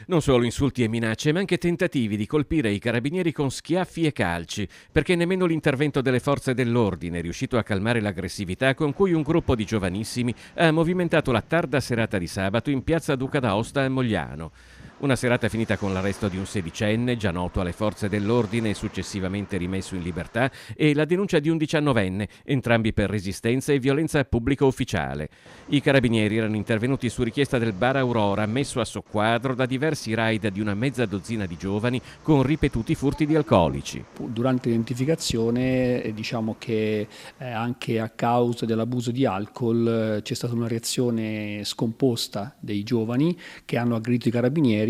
Non solo insulti e minacce, ma anche tentativi di colpire i carabinieri con schiaffi e calci, perché nemmeno l'intervento delle forze dell'ordine è riuscito a calmare l'aggressività con cui un gruppo di giovanissimi ha movimentato la tarda serata di sabato in piazza Duca d'Aosta a Mogliano. Una serata finita con l'arresto di un sedicenne, già noto alle forze dell'ordine e successivamente rimesso in libertà, e la denuncia di un diciannovenne, entrambi per resistenza e violenza pubblica ufficiale. I carabinieri erano intervenuti su richiesta del bar Aurora, messo a soqquadro da diversi raid di una mezza dozzina di giovani con ripetuti furti di alcolici. Durante l'identificazione diciamo che anche a causa dell'abuso di alcol c'è stata una reazione scomposta dei giovani che hanno aggredito i carabinieri,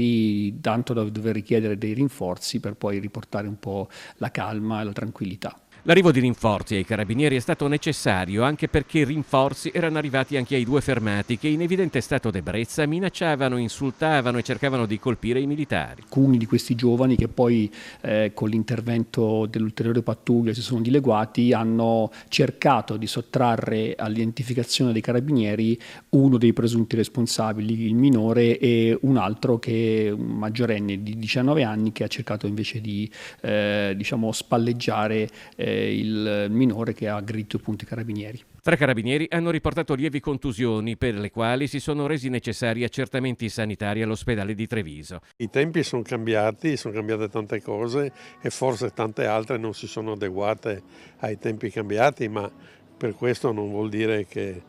tanto da dover richiedere dei rinforzi per poi riportare un po' la calma e la tranquillità. L'arrivo di rinforzi ai carabinieri è stato necessario anche perché rinforzi erano arrivati anche ai due fermati che in evidente stato d'ebbrezza minacciavano, insultavano e cercavano di colpire i militari. Alcuni di questi giovani che poi con l'intervento dell'ulteriore pattuglia si sono dileguati hanno cercato di sottrarre all'identificazione dei carabinieri uno dei presunti responsabili, il minore, e un altro che è un maggiorenne di 19 anni che ha cercato invece di diciamo spalleggiare il minore che ha aggredito appunto i carabinieri. Tre carabinieri hanno riportato lievi contusioni per le quali si sono resi necessari accertamenti sanitari all'ospedale di Treviso. I tempi sono cambiate tante cose e forse tante altre non si sono adeguate ai tempi cambiati, ma per questo non vuol dire che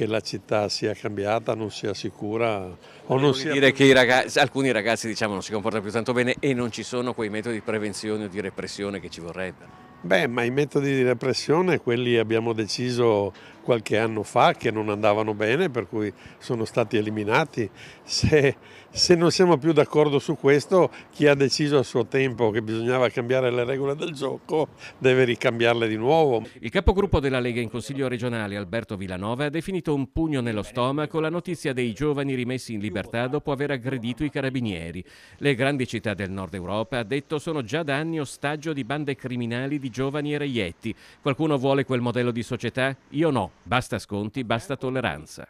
la città sia cambiata, non sia sicura o non sia... dire che alcuni ragazzi non si comportano più tanto bene e non ci sono quei metodi di prevenzione o di repressione che ci vorrebbero. Beh, ma i metodi di repressione, quelli abbiamo deciso qualche anno fa che non andavano bene, per cui sono stati eliminati. Se non siamo più d'accordo su questo, chi ha deciso a suo tempo che bisognava cambiare le regole del gioco deve ricambiarle di nuovo. Il capogruppo della Lega in Consiglio regionale, Alberto Villanova, ha definito un pugno nello stomaco la notizia dei giovani rimessi in libertà dopo aver aggredito i carabinieri. Le grandi città del nord Europa, ha detto, sono già da anni ostaggio di bande criminali di giovani e reietti. Qualcuno vuole quel modello di società? Io no. Basta sconti, basta tolleranza.